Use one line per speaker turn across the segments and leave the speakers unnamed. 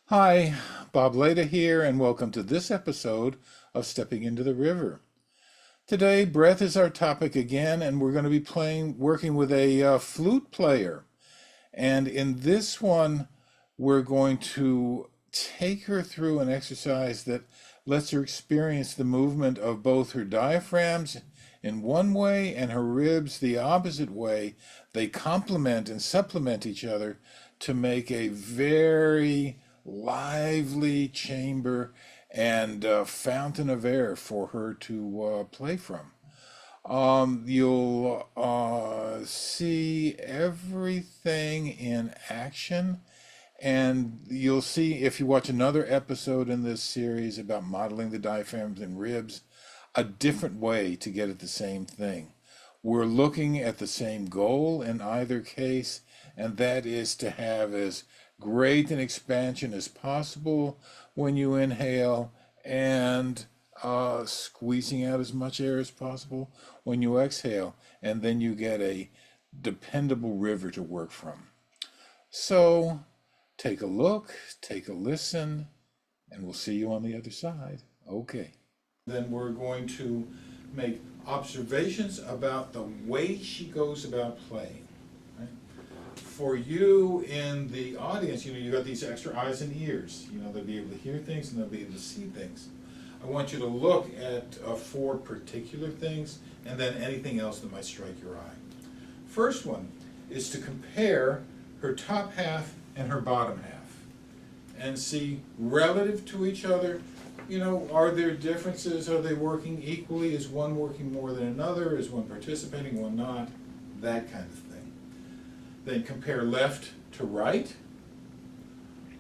Hi, Bob Leda here, and welcome to this episode of Stepping into the River. Today, breath is our topic again, and we're going to be working with a flute player. And in this one, we're going to take her through an exercise that lets her experience the movement of both her diaphragms in one way and her ribs the opposite way. They complement and supplement each other to make a very lively chamber and fountain of air for her to play from. You'll see everything in action, and you'll see if you watch another episode in this series about modeling the diaphragms and ribs, a different way to get at the same thing. We're looking at the same goal in either case, and that is to have as great an expansion as possible when you inhale and squeezing out as much air as possible when you exhale, and then you get a dependable river to work from. So take a look, take a listen, and we'll see you on the other side. Okay. Then we're going to make observations about the way she goes about playing. Right? For you in the audience, you got these extra eyes and ears. They'll be able to hear things and they'll be able to see things. I want you to look at four particular things and then anything else that might strike your eye. First one is to compare her top half and her bottom half and see relative to each other, are there differences? Are they working equally? Is one working more than another? Is one participating, one not? That kind of thing. Then compare left to right,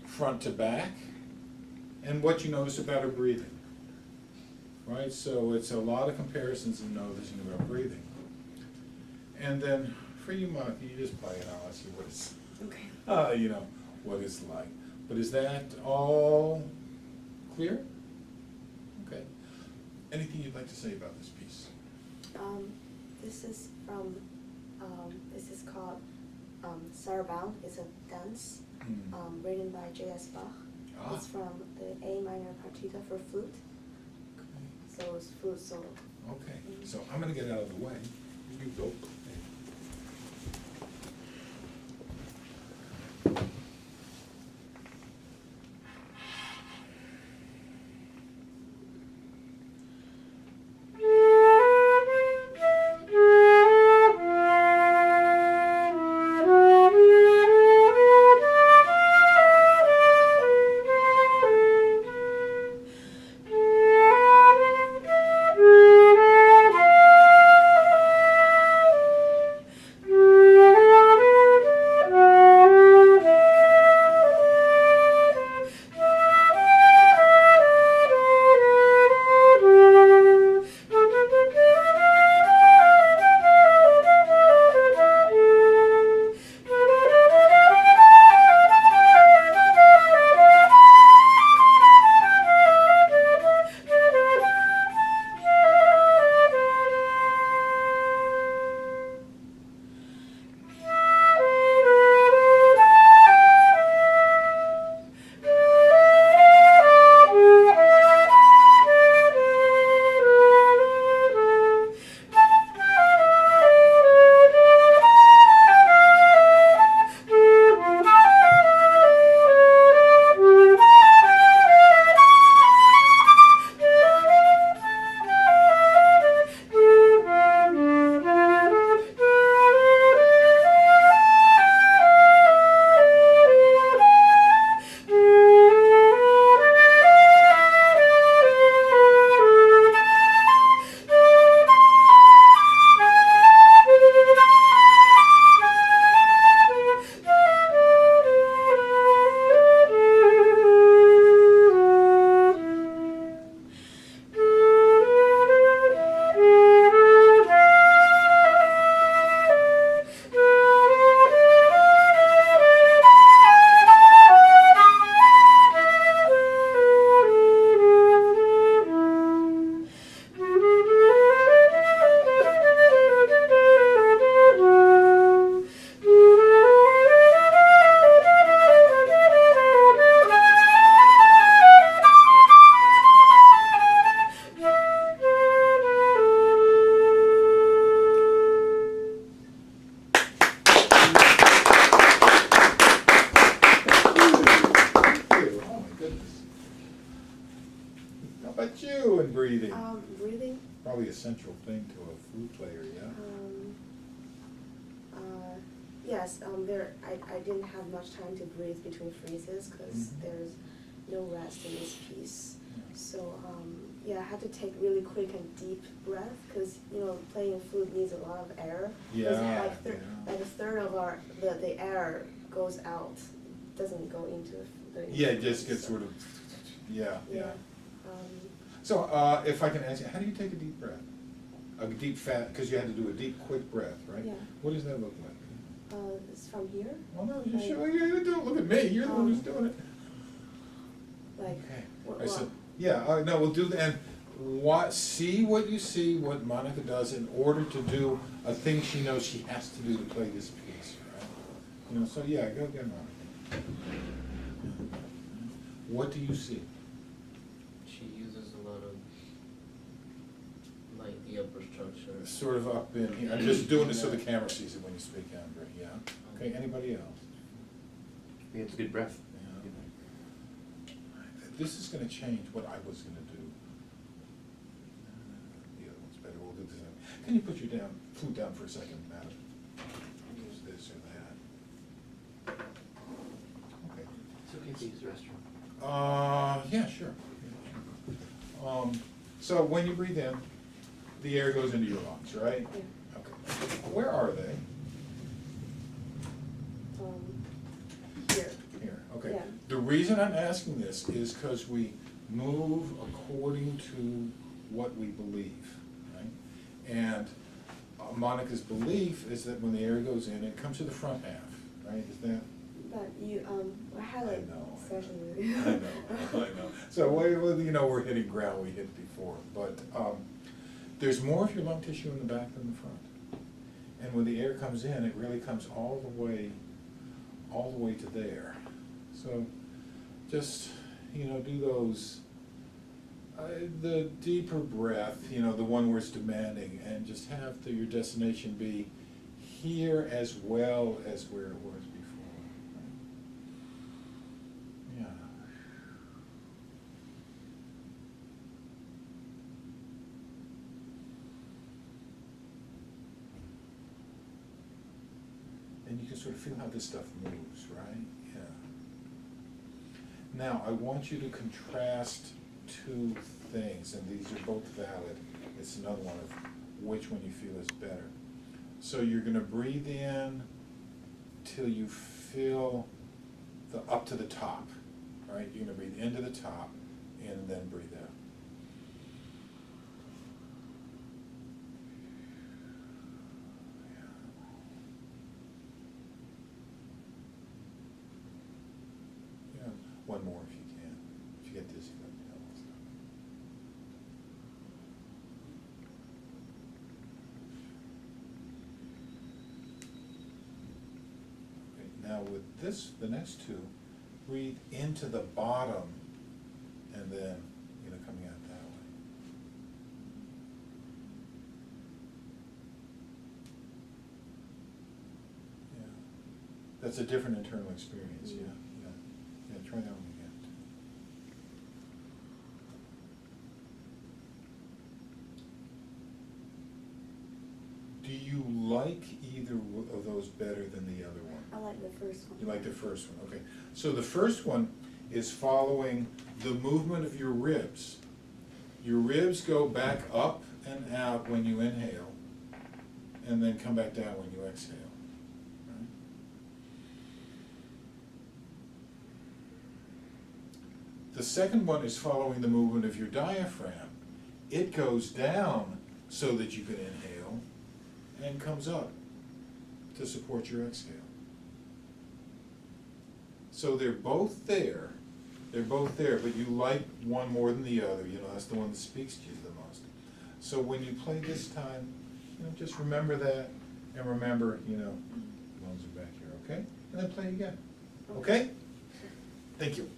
front to back, and what you notice about her breathing. Right? So it's a lot of comparisons and noticing about breathing. And then for you, Monica, you just play it. I'll ask you what it's,
Okay.
What it's like. But is that all clear? Okay. Anything you'd like to say about this piece?
This is from, this is called Sarabande. It's a dance written by J.S. Bach.
Ah.
It's from the A minor partita for flute.
Okay.
So it's flute solo.
Okay. So I'm going to get out of the way. You go. essential thing to a flute player, yeah?
Yes, I didn't have much time to breathe between phrases because
Mhm.
there's no rest in this piece.
Yeah.
So, yeah, I had to take really quick and deep breath because, playing flute needs a lot of air. 'Cause
Yeah,
like a third of the air goes out, doesn't go into the.
Yeah, it just gets
so,
sort of, yeah, yeah.
Yeah.
So, if I can ask you, how do you take a deep breath? A deep because you had to do a deep, quick breath, right?
Yeah.
What does that look like?
It's from here.
Well, no, you
Like-
sure, you don't look at me, you're the one who's doing it.
Like.
Okay.
What,
I said, yeah, no, we'll do that, and see what you see, what Monica does in order to do a thing she knows she has to do to play this piece, right? So yeah, go again, Monica. What do you see?
She uses a lot of, like, the upper structure.
Sort of up in here, I'm just doing this so the camera sees it when you speak, Andre, yeah? Okay, anybody else?
I think it's a good breath.
Yeah. This is gonna change what I was gonna do. The other one's better, we'll do this. Can you put your flute down for a second, Madam? Use this or that. Okay.
It's okay if you use the restroom.
Yeah, sure. So when you breathe in, the air goes into your lungs, right?
Yeah.
Okay. Where are they?
Here.
Here, okay.
Yeah.
The reason I'm asking this is because we move according to what we believe, right? And Monica's belief is that when the air goes in, it comes to the front half, right? Is that?
But I had a session with you.
I know. So, we're hitting ground we hit before, but there's more of your lung tissue in the back than the front. And when the air comes in, it really comes all the way to there. So, just, do those, the deeper breath, the one where it's demanding, and just have your destination be here as well as where it was before. Yeah. And you can sort of feel how this stuff moves, right? Yeah. Now, I want you to contrast two things, and these are both valid. It's another one of which one you feel is better. So you're gonna breathe in till you feel up to the top, right? You're gonna breathe into the top and then breathe out. Yeah, one more if you can. If you get dizzy, let me know. Okay, now with the next two, breathe into the bottom and then, coming out that way. Yeah. That's a different internal experience, yeah. Yeah, try that one again. Do you like either of those better than the other one?
I like the first one.
You like the first one, okay. So the first one is following the movement of your ribs. Your ribs go back up and out when you inhale, and then come back down when you exhale. Right? The second one is following the movement of your diaphragm. It goes down so that you can inhale, and comes up to support your exhale. So they're both there, but you like one more than the other, that's the one that speaks to you the most. So when you play this time, just remember that, and remember, lungs are back here, okay? And then play again, okay? Thank you.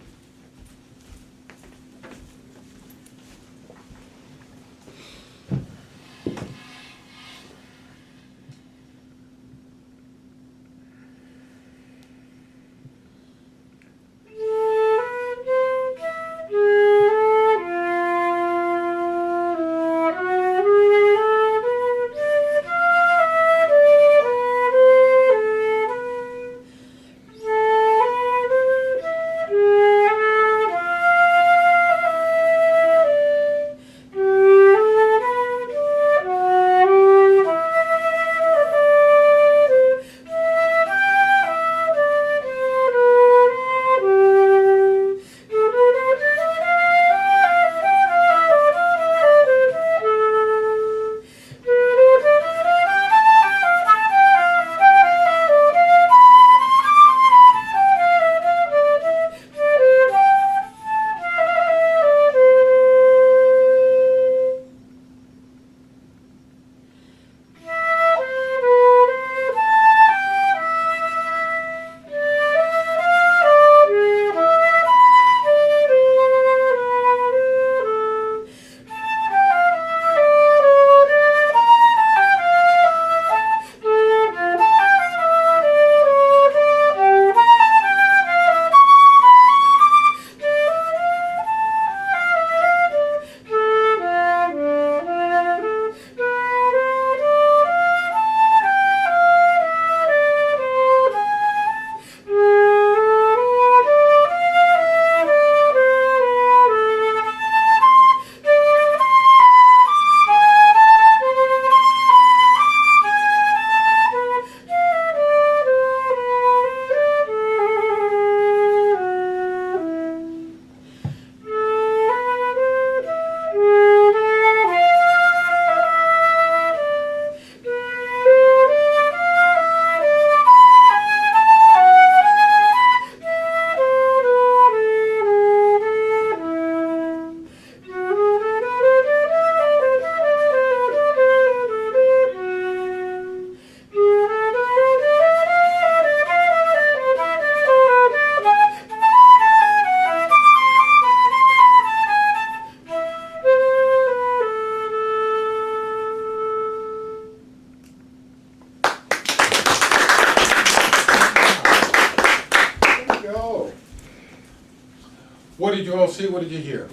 What did you all see? What did you hear?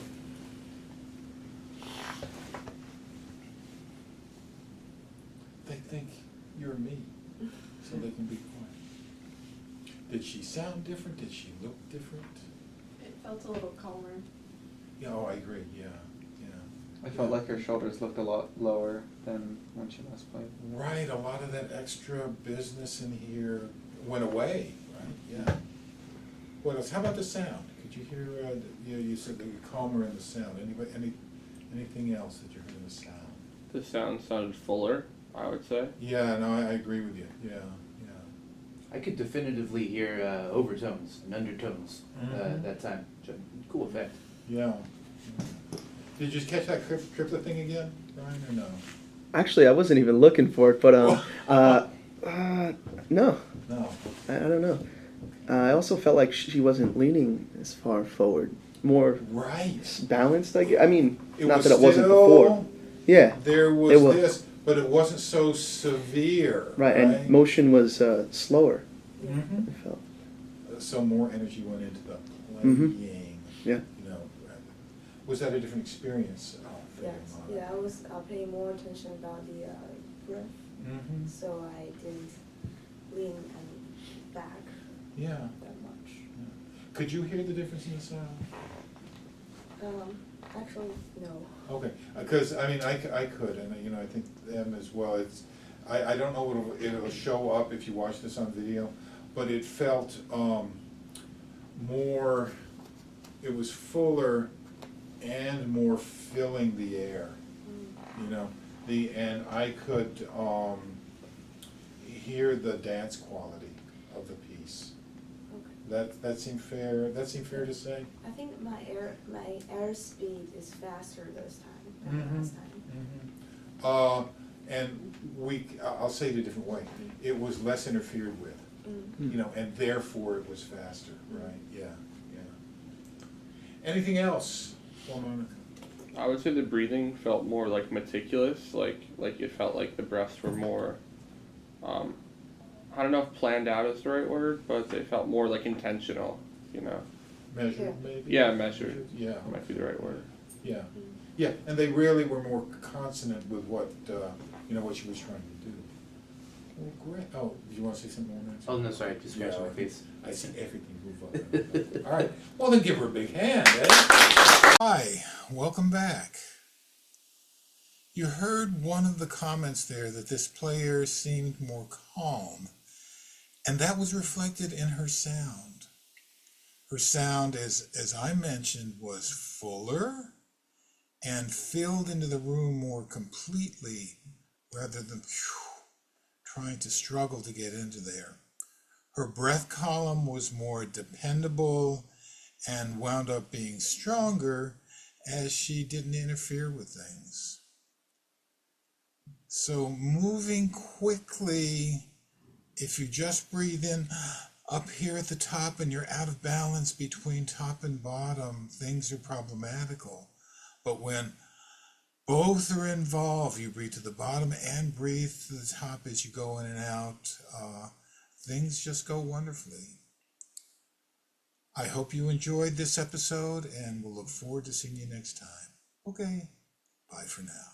They think you're me, so they can be quiet. Did she sound different? Did she look different?
It felt a little calmer.
Yeah, oh, I agree, yeah.
I felt like her shoulders looked a lot lower than when she last played.
Right, a lot of that extra business in here went away, right? Yeah. What else? How about the sound? Could you hear, you said that you're calmer in the sound. Anything else that you heard in the sound?
The sound sounded fuller, I would say.
Yeah, no, I agree with you. Yeah.
I could definitively hear overtones and undertones
Mhm.
that time. Cool effect.
Yeah. Did you just catch that triplet thing again, Brian, or no?
Actually, I wasn't even looking for it, but no,
No.
I don't know. I also felt like she wasn't leaning as far forward, more
Right.
balanced. I guess. I mean,
It
not
was
that it wasn't
still-
before. Yeah,
There
It
was
was-
this, but it wasn't so severe.
right. And motion was slower.
Mhm.
I felt.
So more energy went into the
Mhm.
playing.
Yeah.
You know, was that a different experience? For you,
Yes,
Mona?
yeah, I was paying more attention about the breath,
Mhm.
so I didn't lean and back
Yeah.
that much.
Could you hear the difference in the sound?
Actually, no.
Okay, because I mean, I could, and I think them as well. I don't know what it'll show up if you watch this on video, but it felt more. It was fuller and more filling the air. And I could hear the dance quality of the piece.
Okay.
That seemed fair. That seemed fair to say.
I think my air speed is faster this time than
Mhm.
last time.
And I'll say it a different way. It was less interfered with, and therefore it was faster, right? Yeah. Anything else? One moment.
I would say the breathing felt more like meticulous, like it felt like the breaths were more, I don't know if planned out is the right word, but they felt more like intentional,
Measured,
Yeah.
maybe?
Yeah, measured.
Yeah,
That might be the right word.
yeah. Yeah, and they really were more consonant with what she was trying to do. Well, great. Oh, do you want to say something more, Nancy?
Oh, no, sorry, I just scratched
Yeah,
my face.
I see everything move up. All right, well then give her a big hand, eh? Hi, welcome back. You heard one of the comments there that this player seemed more calm, and that was reflected in her sound. Her sound, as I mentioned, was fuller and filled into the room more completely rather than trying to struggle to get into there. Her breath column was more dependable and wound up being stronger as she didn't interfere with things. So moving quickly, if you just breathe in up here at the top and you're out of balance between top and bottom, things are problematical. But when both are involved, you breathe to the bottom and breathe to the top as you go in and out, things just go wonderfully. I hope you enjoyed this episode, and we'll look forward to seeing you next time. Okay, bye for now.